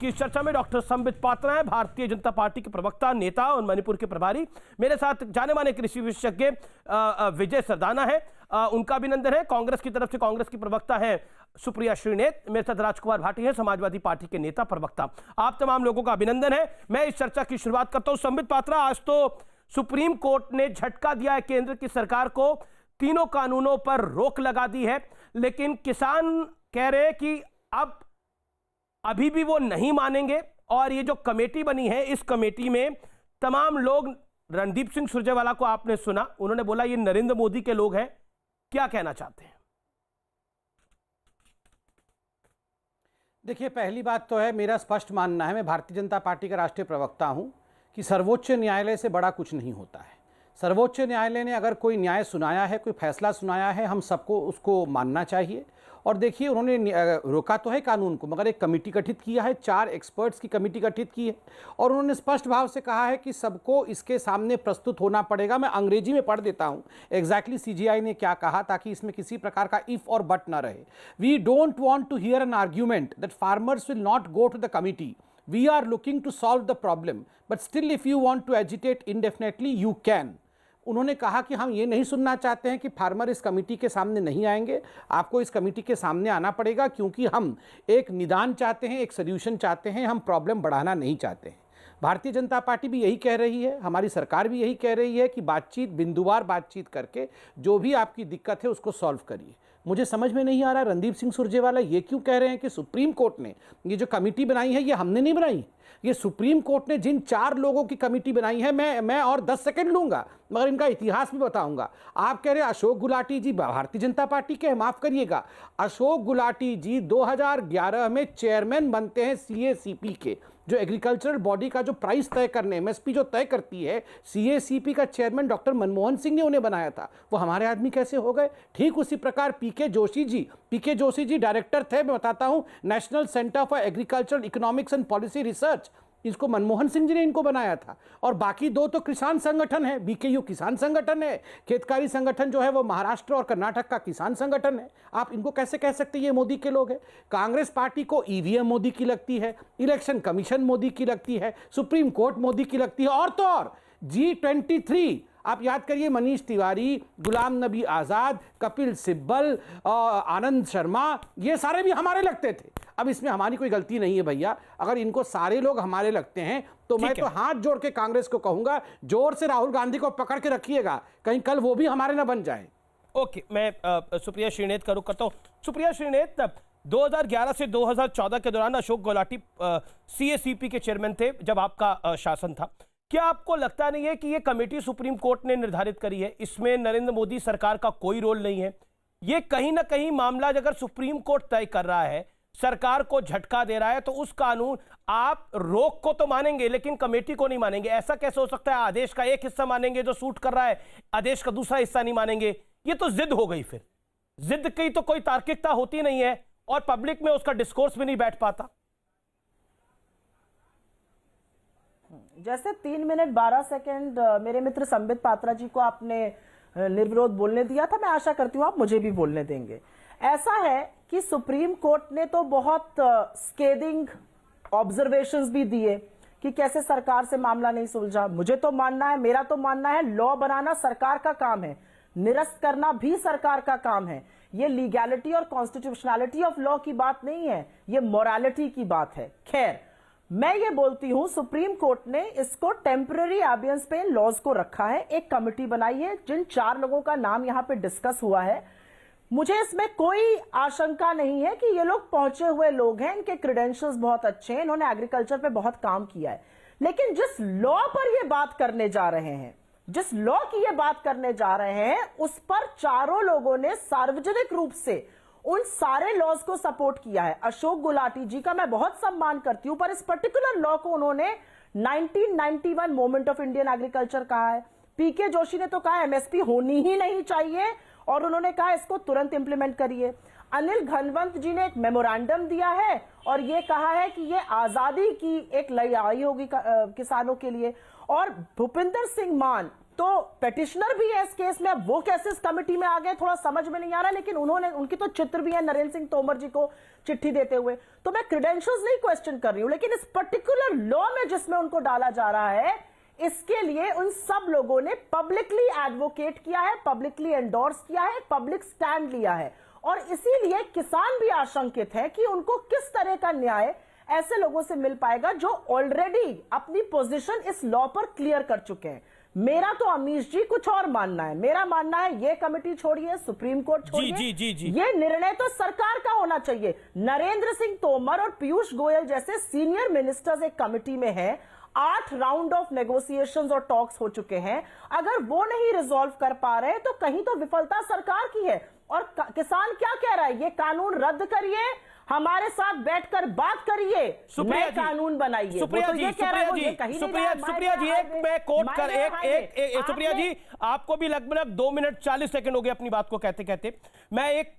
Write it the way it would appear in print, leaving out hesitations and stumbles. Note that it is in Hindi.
कि इस चर्चा में डॉक्टर संबित पात्रा हैं, भारतीय जनता पार्टी के प्रवक्ता, नेता और मणिपुर के प्रभारी। मेरे साथ जाने माने कृषि विशेषज्ञ विजय सरदाना है, उनका अभिनंदन है। कांग्रेस की तरफ से कांग्रेस की प्रवक्ता है सुप्रिया श्रीनेत। मेरे साथ राजकुमार भाटी है, समाजवादी पार्टी के नेता प्रवक्ता। आप तमाम लोगों का अभिनंदन है। मैं इस चर्चा की शुरुआत करता हूं। संबित पात्रा, आज तो सुप्रीम कोर्ट ने झटका दिया है केंद्र की सरकार को, तीनों कानूनों पर रोक लगा दी है, लेकिन किसान कह रहे हैं कि अब अभी भी वो नहीं मानेंगे। और ये जो कमेटी बनी है, इस कमेटी में तमाम लोग, रणदीप सिंह सुरजेवाला को आपने सुना, उन्होंने बोला ये नरेंद्र मोदी के लोग हैं। क्या कहना चाहते हैं? देखिए, पहली बात तो है, मेरा स्पष्ट मानना है, मैं भारतीय जनता पार्टी का राष्ट्रीय प्रवक्ता हूं, कि सर्वोच्च न्यायालय से बड़ा कुछ नहीं होता है। सर्वोच्च न्यायालय ने अगर कोई न्याय सुनाया है, कोई फैसला सुनाया है, हम सबको उसको मानना चाहिए। और देखिए, उन्होंने रोका तो है कानून को, मगर एक कमेटी गठित किया है, 4 एक्सपर्ट्स की कमेटी गठित की है, और उन्होंने स्पष्ट भाव से कहा है कि सबको इसके सामने प्रस्तुत होना पड़ेगा। मैं अंग्रेजी में पढ़ देता हूं एग्जैक्टली सीजीआई ने क्या कहा, ताकि इसमें किसी प्रकार का इफ और बट ना रहे। We don't want to hear an argument that farmers will not go to the committee. We are looking to solve the problem, but still if you want to agitate indefinitely, you can. उन्होंने कहा कि हम ये नहीं सुनना चाहते हैं कि फार्मर इस कमेटी के सामने नहीं आएंगे, आपको इस कमेटी के सामने आना पड़ेगा, क्योंकि हम एक निदान चाहते हैं, एक सोल्यूशन चाहते हैं, हम प्रॉब्लम बढ़ाना नहीं चाहते हैं। भारतीय जनता पार्टी भी यही कह रही है, हमारी सरकार भी यही कह रही है कि बातचीत, बिंदुवार बातचीत करके जो भी आपकी दिक्कत है उसको सॉल्व करिए। मुझे समझ में नहीं आ रहा रणदीप सिंह सुरजेवाला ये क्यों कह रहे हैं कि सुप्रीम कोर्ट ने ये जो कमेटी बनाई है, ये हमने नहीं बनाई, ये सुप्रीम कोर्ट ने जिन 4 लोगों की कमेटी बनाई है। मैं और 10 सेकंड लूंगा, मगर इनका इतिहास भी बताऊंगा। आप कह रहे हैं अशोक गुलाटी जी भारतीय जनता पार्टी के, माफ करिएगा, अशोक गुलाटी जी 2011 में चेयरमैन बनते हैं सीएसीपी के, जो एग्रीकल्चरल बॉडी का जो प्राइस तय करने, एमएसपी जो तय करती है, सीएसीपी का चेयरमैन डॉक्टर मनमोहन सिंह ने उन्हें बनाया था। वो हमारे आदमी कैसे हो गए? ठीक उसी प्रकार पीके जोशी जी डायरेक्टर थे, मैं बताता हूं, national centre for agricultural economics and policy research, इसको मनमोहन सिंह जी ने इनको बनाया था। और बाकी 2 तो किसान संगठन है, बीकेयू किसान संगठन है, खेतकारी संगठन जो है वो महाराष्ट्र और कर्नाटक का किसान संगठन है। आप इनको कैसे कह सकते हैं ये मोदी के लोग हैं? कांग्रेस पार्टी को ईवीएम मोदी की लगती है, इलेक्शन कमीशन मोदी की लगती है, सुप्रीम कोर्ट मोदी की लगती है, और तो और G23, आप याद करिए, मनीष तिवारी, गुलाम नबी आजाद, कपिल सिब्बल, आनंद शर्मा, ये सारे भी हमारे लगते थे। अब इसमें हमारी कोई गलती नहीं है भैया, अगर इनको सारे लोग हमारे लगते हैं तो मैं तो हाथ जोड़ के कांग्रेस को कहूंगा, जोर से राहुल गांधी को पकड़ के रखिएगा, कहीं कल वो भी हमारे ना बन जाए। ओके, मैं सुप्रिया श्रीनेत का रुख करता हूं। सुप्रिया श्रीनेत, 2011 से 2014 के दौरान अशोक गुलाटी सीएसीपी के चेयरमैन थे जब आपका शासन था। क्या आपको लगता नहीं है कि ये कमेटी सुप्रीम कोर्ट ने निर्धारित करी है, इसमें नरेंद्र मोदी सरकार का कोई रोल नहीं है? ये कहीं ना कहीं मामला अगर सुप्रीम कोर्ट तय कर रहा है, सरकार को झटका दे रहा है, तो उस कानून, आप रोक को तो मानेंगे लेकिन कमेटी को नहीं मानेंगे। ऐसा कैसे हो सकता है? आदेश का एक हिस्सा मानेंगे जो सूट कर रहा है, आदेश का दूसरा हिस्सा नहीं मानेंगे। ये तो जिद हो गई। फिर जिद की तो कोई तार्किकता होती नहीं है और पब्लिक में उसका डिस्कोर्स भी नहीं बैठ पाता। जैसे 3 मिनट 12 सेकंड मेरे मित्र संबित पात्रा जी को आपने निर्विरोध बोलने दिया था, मैं आशा करती हूं आप मुझे भी बोलने देंगे। ऐसा है कि सुप्रीम कोर्ट ने तो बहुत स्केदिंग ऑब्जर्वेशंस भी दिए कि कैसे सरकार से मामला नहीं सुलझा। मुझे तो मानना है, मेरा तो मानना है, लॉ बनाना सरकार का काम है, निरस्त करना भी सरकार का काम है। ये लीगैलिटी और कॉन्स्टिट्यूशनैलिटी ऑफ लॉ की बात नहीं है, ये मोरालिटी की बात है। खैर, मैं ये बोलती हूं, सुप्रीम कोर्ट ने इसको टेम्पररी एबियंस पे लॉज को रखा है, एक कमेटी बनाई है, जिन 4 लोगों का नाम यहां पे डिस्कस हुआ है। मुझे इसमें कोई आशंका नहीं है कि ये लोग पहुंचे हुए लोग हैं, इनके क्रेडेंशियल्स बहुत अच्छे हैं, इन्होंने एग्रीकल्चर पे बहुत काम किया है। लेकिन जिस लॉ पर ये बात करने जा रहे हैं, जिस लॉ की ये बात करने जा रहे हैं, उस पर 4 लोगों ने सार्वजनिक रूप से उन सारे लॉज को सपोर्ट किया है। अशोक गुलाटी जी का मैं बहुत सम्मान करती हूं, पर इस पर्टिकुलर लॉ को उन्होंने 1991 मोमेंट ऑफ इंडियन एग्रीकल्चर कहा है। पीके जोशी ने तो कहा एमएसपी होनी ही नहीं चाहिए और उन्होंने कहा इसको तुरंत इंप्लीमेंट करिए। अनिल घनवंत जी ने एक मेमोरेंडम दिया है और ये कहा है कि ये आजादी की एक लड़ाई होगी किसानों के लिए। और भूपिंदर सिंह मान तो पेटिशनर भी है इस केस में, अब वो कैसे इस कमेटी में आ गए थोड़ा समझ में नहीं आ रहा, लेकिन उनकी तो चित्र भी है नरेंद्र सिंह तोमर जी को चिट्ठी देते हुए। तो मैं क्रेडेंशियल्स नहीं क्वेश्चन कर रही हूं, लेकिन इस पर्टिकुलर लॉ में जिसमें उनको डाला जा रहा है, इसके लिए उन सब लोगों ने पब्लिकली एडवोकेट किया है, पब्लिकली एंडोर्स किया है, पब्लिक स्टैंड लिया है, और इसीलिए किसान भी आशंकित है कि उनको किस तरह का न्याय ऐसे लोगों से मिल पाएगा जो ऑलरेडी अपनी पोजीशन इस लॉ पर क्लियर कर चुके हैं। मेरा तो अमीश जी कुछ और मानना है, मेरा मानना है ये कमेटी छोड़िए, सुप्रीम कोर्ट छोड़िए, जी। ये निर्णय तो सरकार का होना चाहिए। नरेंद्र सिंह तोमर और पीयूष गोयल जैसे सीनियर मिनिस्टर्स एक कमेटी में हैं, 8 राउंड ऑफ नेगोशिएशंस और टॉक्स हो चुके हैं, अगर वो नहीं रिजॉल्व कर पा रहे तो कहीं तो विफलता सरकार की है। और किसान क्या कह रहा है, ये कानून रद्द करिए, हमारे साथ बैठकर बात करिए, नए कानून बनाइए। सुप्रिया जी, एक मैं कोट कर सुप्रिया जी, आपको भी लगभग 2 मिनट 40 सेकंड हो गए अपनी बात को कहते कहते। मैं एक